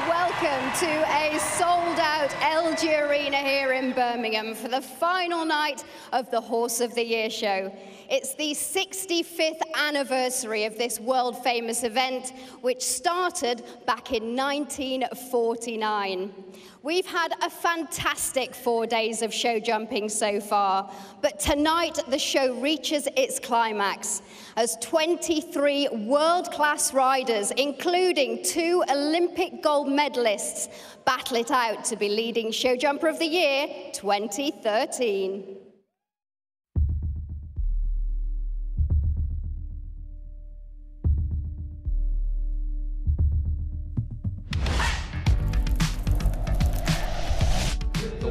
Welcome to a sold-out LG Arena here in Birmingham for the final night of the Horse of the Year show. It's the 65th anniversary of this world-famous event, which started back in 1949. We've had a fantastic 4 days of show jumping so far, but tonight the show reaches its climax as 23 world-class riders, including 2 Olympic gold medalists, battle it out to be leading Show Jumper of the Year 2013.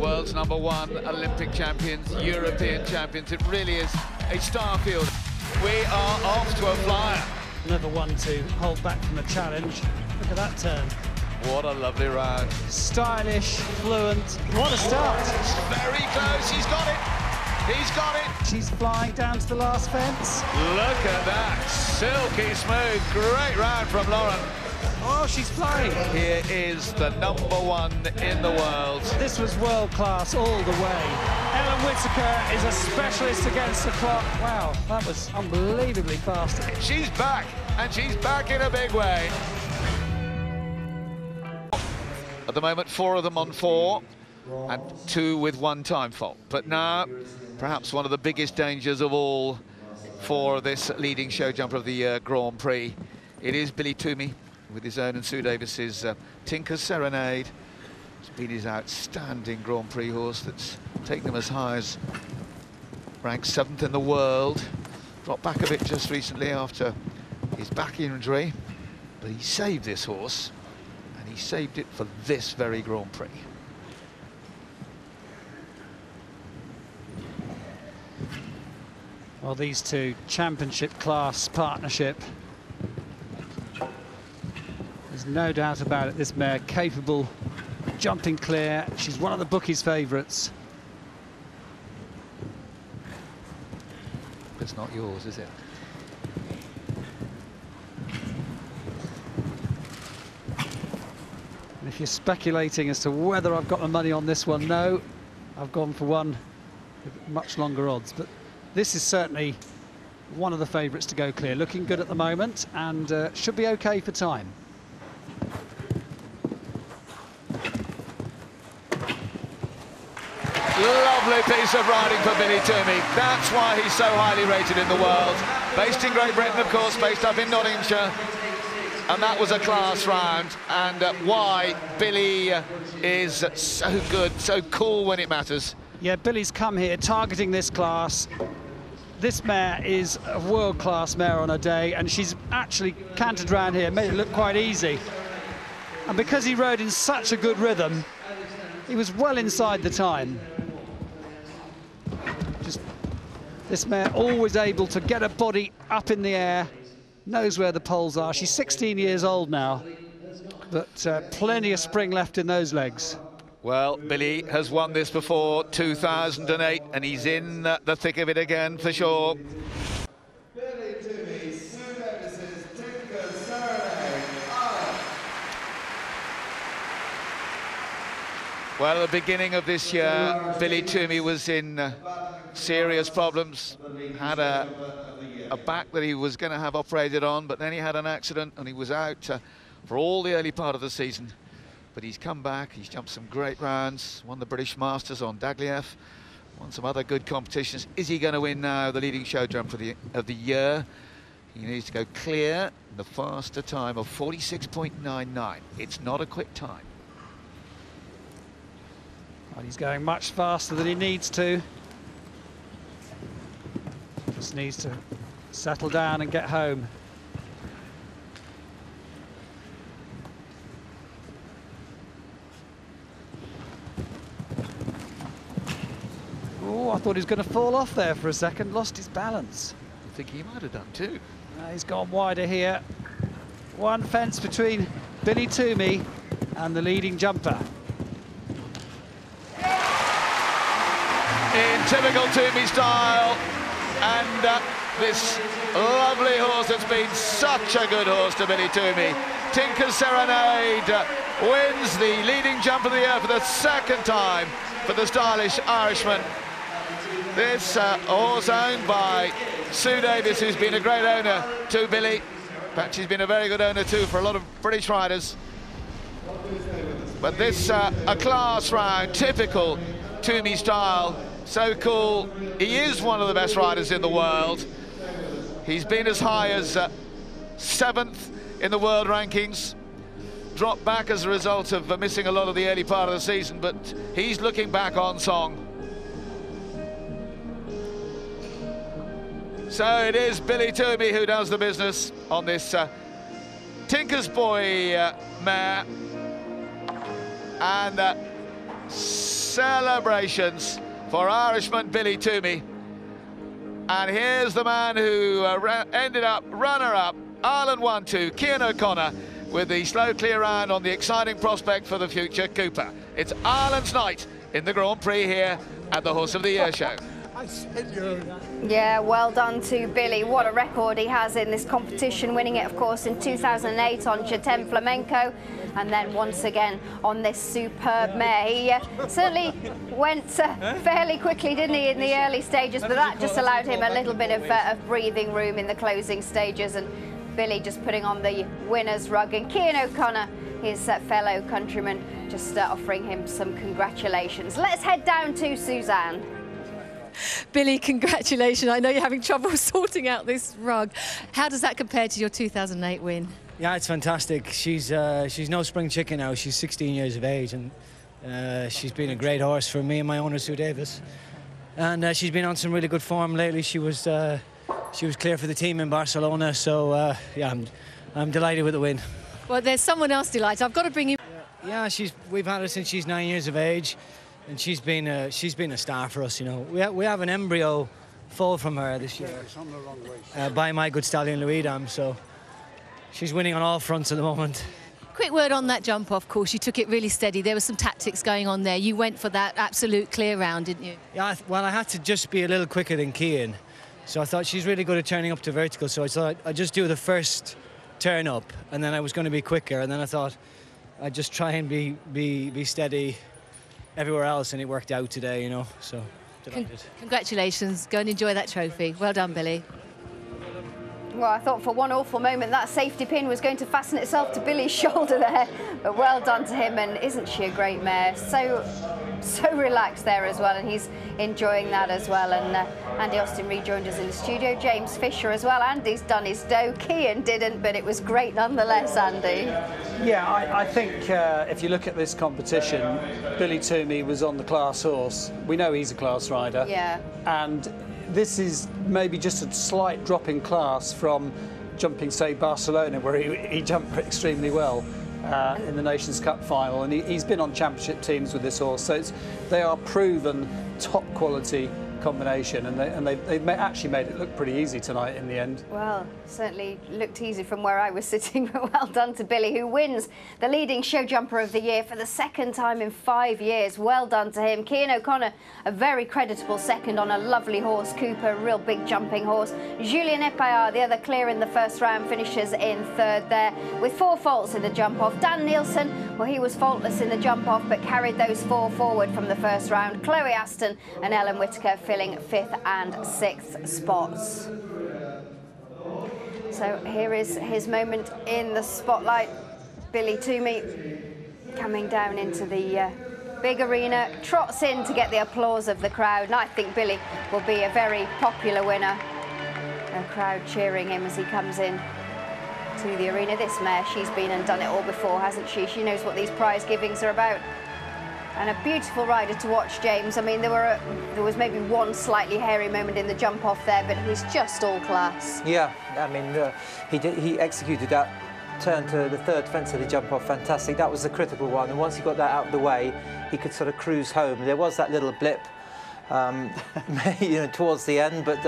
World's #1 Olympic champions, European champions. It really is a star field. We are off to a flyer. Never one to hold back from a challenge. Look at that turn. What a lovely round. Stylish, fluent. What a start. It's very close. He's got it. He's got it. She's flying down to the last fence. Look at that. Silky smooth. Great round from Lauren. Oh, she's flying. Here is the #1 in the world. This was world class all the way. Ellen Whittaker is a specialist against the clock. Wow, that was unbelievably fast. She's back, and she's back in a big way. At the moment, 4 of them on 4, and 2 with 1 time fault. But now, perhaps one of the biggest dangers of all for this leading show jumper of the year Grand Prix, it is Billy Twomey, with his own and Sue Davis's Tinka's Serenade. It's been his outstanding Grand Prix horse that's taken him as high as ranked 7th in the world. Dropped back a bit just recently after his back injury, but he saved this horse, and he saved it for this very Grand Prix. Well, these two championship class partnership. There's no doubt about it, this mare capable, jumping clear. She's one of the bookies' favourites. It's not yours, is it? And if you're speculating as to whether I've got my money on this one, no. I've gone for one with much longer odds. But this is certainly one of the favourites to go clear. Looking good at the moment, and should be OK for time. Lovely piece of riding for Billy Twomey. That's why he's so highly rated in the world. Based in Great Britain, of course, based up in Nottinghamshire. And that was a class round. And why Billy is so good, so cool when it matters. Yeah, Billy's come here targeting this class. This mare is a world-class mare on her day, and she's actually cantered around here, made it look quite easy. And because he rode in such a good rhythm, he was well inside the time. Just this mare always able to get her body up in the air, knows where the poles are. She's 16 years old now, but plenty of spring left in those legs. Well, Billy has won this before, 2008, and he's in the thick of it again for sure. Billy Twomey, Sue Davis's Tinka Serenade. Well, at the beginning of this year, Billy Twomey was in serious problems. Had a back that he was going to have operated on, but then he had an accident and he was out for all the early part of the season. But he's come back, he's jumped some great rounds, won the British Masters on Dagliev, won some other good competitions. Is he going to win now the leading show jumper of the year? He needs to go clear the faster time of 46.99. It's not a quick time. Well, he's going much faster than he needs to. Just needs to settle down and get home. Oh, I thought he was going to fall off there for a second, lost his balance. I think he might have done too. He's gone wider here. One fence between Billy Twomey and the leading jumper. In typical Twomey style, and this lovely horse that's been such a good horse to Billy Twomey. Tinka Serenade wins the leading jump of the year for the second time for the stylish Irishman. This horse owned by Sue Davis, who's been a great owner to Billy. In fact, she's been a very good owner too for a lot of British riders. But this a class round, typical Twomey style, so cool. He is one of the best riders in the world. He's been as high as 7th in the world rankings, dropped back as a result of missing a lot of the early part of the season, but he's looking back on song. So it is Billy Twomey who does the business on this Tinker's Boy mare, and celebrations for Irishman Billy Twomey. And here's the man who ended up runner-up, Ireland 1-2, Cian O'Connor, with the slow clear round on the exciting prospect for the future Cooper. It's Ireland's night in the Grand Prix here at the Horse of the Year show. Yeah, well done to Billy. What a record he has in this competition, winning it, of course, in 2008 on Chatem Flamenco, and then once again on this superb mare. He certainly went fairly quickly, didn't he, in the early stages, but that just allowed him a little bit of breathing room in the closing stages, and Billy just putting on the winner's rug, and Cian O'Connor, his fellow countryman, just offering him some congratulations. Let's head down to Suzanne. Billy, congratulations. I know you're having trouble sorting out this rug. How does that compare to your 2008 win? Yeah, it's fantastic. She's no spring chicken now. She's 16 years of age, and she's been a great horse for me and my owner, Sue Davis. And she's been on some really good form lately. She was clear for the team in Barcelona, so yeah, I'm delighted with the win. Well, there's someone else delighted. I've got to bring you. Yeah, we've had her since she's 9 years of age. And she's been a star for us, you know. We have an embryo foal from her this year by my good stallion Louis Dam, so she's winning on all fronts at the moment. Quick word on that jump off course. You took it really steady. There were some tactics going on there. You went for that absolute clear round, didn't you? Yeah, well, I had to just be a little quicker than Cian, so I thought she's really good at turning up to vertical, so I thought I'd just do the first turn up, and then I was going to be quicker, and then I thought I'd just try and be steady everywhere else, and it worked out today, you know, so delighted. Congratulations. Go and enjoy that trophy. Well done, Billy. Well, I thought for one awful moment that safety pin was going to fasten itself to Billy's shoulder there, but well done to him, and isn't she a great mare? So relaxed there as well, and he's enjoying that as well. And Andy Austin rejoined us in the studio, James Fisher as well. Andy's done his dough, Cian didn't, but it was great nonetheless, Andy. Yeah, I think if you look at this competition, Billy Twomey was on the class horse. We know he's a class rider. Yeah. And this is maybe just a slight drop in class from jumping, say, Barcelona, where he jumped extremely well in the Nations Cup final, and he's been on championship teams with this horse, so they are proven top quality combination, and they've actually made it look pretty easy tonight in the end. Well, certainly looked easy from where I was sitting, but well done to Billy, who wins the leading show jumper of the year for the second time in 5 years. Well done to him. Cian O'Connor, a very creditable second on a lovely horse, Cooper, a real big jumping horse. Julien Epayard, the other clear in the first round, finishes in third there with 4 faults in the jump off. Dan Nielsen, well, he was faultless in the jump off, but carried those 4 forward from the first round. Chloe Aston and Ellen Whitaker filling 5th and 6th spots. So here is his moment in the spotlight. Billy Twomey coming down into the big arena, trots in to get the applause of the crowd, and I think Billy will be a very popular winner. A crowd cheering him as he comes in to the arena. This mare, she's been and done it all before, hasn't she? She knows what these prize givings are about. And a beautiful rider to watch, James. I mean, there was maybe one slightly hairy moment in the jump off there, but he's just all class. Yeah, I mean, he executed that turn to the third fence of the jump off fantastic. That was the critical one, and once he got that out of the way, he could sort of cruise home. There was that little blip towards the end, but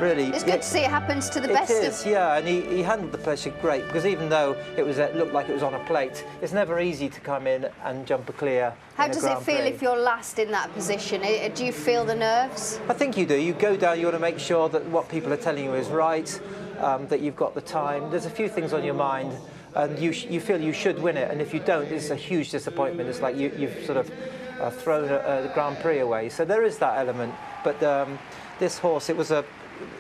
really... It's good to see it happens to the best It is, yeah, and he handled the pressure great, because even though it looked like it was on a plate, it's never easy to come in and jump a clear. How does it feel if you're last in that position? Do you feel the nerves? I think you do. You go down, you want to make sure that what people are telling you is right, that you've got the time. There's a few things on your mind, and you feel you should win it, and if you don't, it's a huge disappointment. It's like you've sort of thrown a Grand Prix away. So there is that element. But this horse, it was a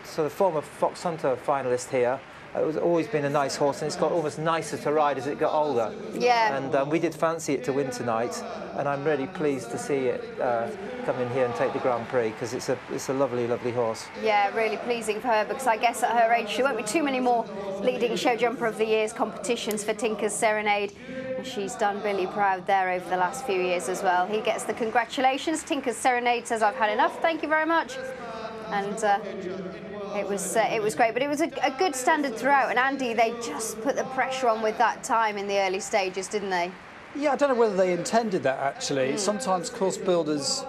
sort of former Fox Hunter finalist here. It was always been a nice horse, and it's got almost nicer to ride as it got older. Yeah. And we did fancy it to win tonight, and I'm really pleased to see it come in here and take the Grand Prix, because it's a lovely, lovely horse. Yeah, really pleasing for her, because I guess at her age there won't be too many more leading show jumper of the year's competitions for Tinka's Serenade. And she's done Billy proud there over the last few years as well. He gets the congratulations. Tinka's Serenade says, "I've had enough, thank you very much." And it was great, but it was a good standard throughout. And Andy, they just put the pressure on with that time in the early stages, didn't they? Yeah, I don't know whether they intended that, actually. Sometimes course builders,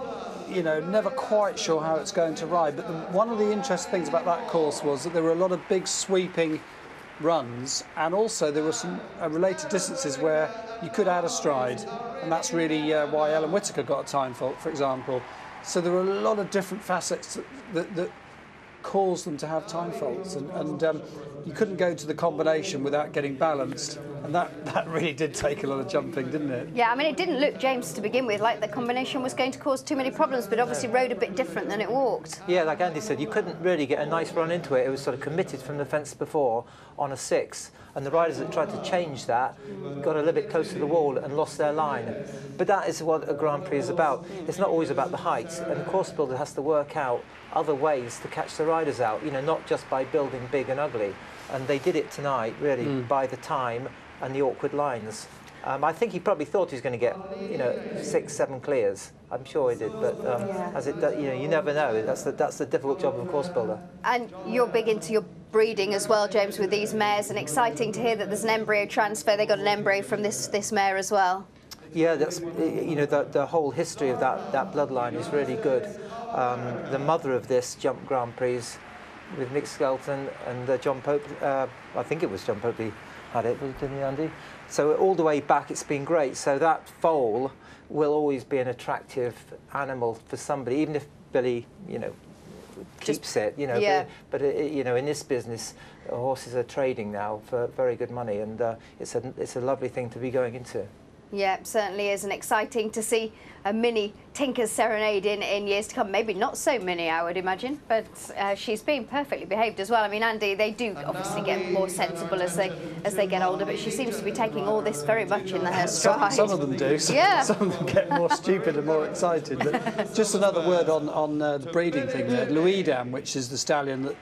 never quite sure how it's going to ride. But one of the interesting things about that course was that there were a lot of big sweeping runs, and also there were some related distances where you could add a stride, and that's really why Ellen Whittaker got a time fault, for example. So there were a lot of different facets that caused them to have time faults, and you couldn't go to the combination without getting balanced, and that really did take a lot of jumping, didn't it? Yeah, I mean, it didn't look, James, to begin with, like the combination was going to cause too many problems, but obviously rode a bit different than it walked. Yeah, like Andy said, you couldn't really get a nice run into it. It was sort of committed from the fence before on a 6, and the riders that tried to change that got a little bit close to the wall and lost their line. But that is what a Grand Prix is about. It's not always about the heights, and the course builder has to work out other ways to catch the riders out, not just by building big and ugly. And they did it tonight, really, by the time and the awkward lines. I think he probably thought he was going to get, 6, 7 clears. I'm sure he did, but as it, you never know. That's the difficult job of a course builder. And you're big into your breeding as well, James, with these mares, and exciting to hear that there's an embryo transfer. They got an embryo from this mare as well. Yeah, that's the whole history of that bloodline is really good. The mother of this jumped Grand Prix with Nick Skelton and John Pope. I think it was John Pope who had it, didn't he, Andy? So all the way back, it's been great. So that foal will always be an attractive animal for somebody, even if Billy, keeps it, Yeah. But in this business, horses are trading now for very good money, and it's a lovely thing to be going into. Yeah, it certainly is, and exciting to see a mini Tinka's Serenade in years to come. Maybe not so many, I would imagine, but she's been perfectly behaved as well. I mean, Andy, they do obviously get more sensible as they get older, but she seems to be taking all this very much in her stride. Some of them do. Some of them get more stupid and more excited. But just another word on the breeding thing there. Louis-Dam, which is the stallion that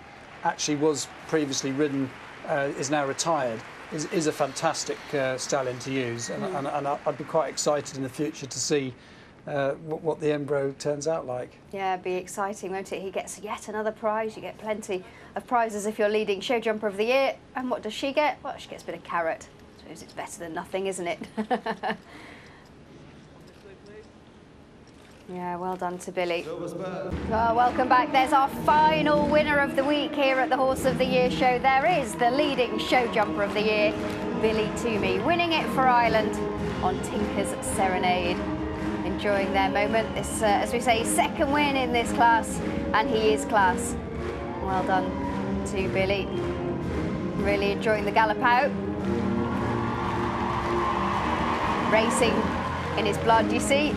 actually was previously ridden, is now retired. Is a fantastic stallion to use, and I'd be quite excited in the future to see what the embryo turns out like. Yeah, it'd be exciting, won't it? He gets yet another prize. You get plenty of prizes if you're leading show jumper of the year. And what does she get? Well, she gets a bit of carrot. I suppose it's better than nothing, isn't it? Yeah, well done to Billy. Well, welcome back. There's our final winner of the week here at the Horse of the Year show. There is the leading show jumper of the year, Billy Twomey, winning it for Ireland on Tinka's Serenade. Enjoying their moment. This, as we say, second win in this class, and he is class. Well done to Billy. Really enjoying the gallop out. Racing in his blood, you see.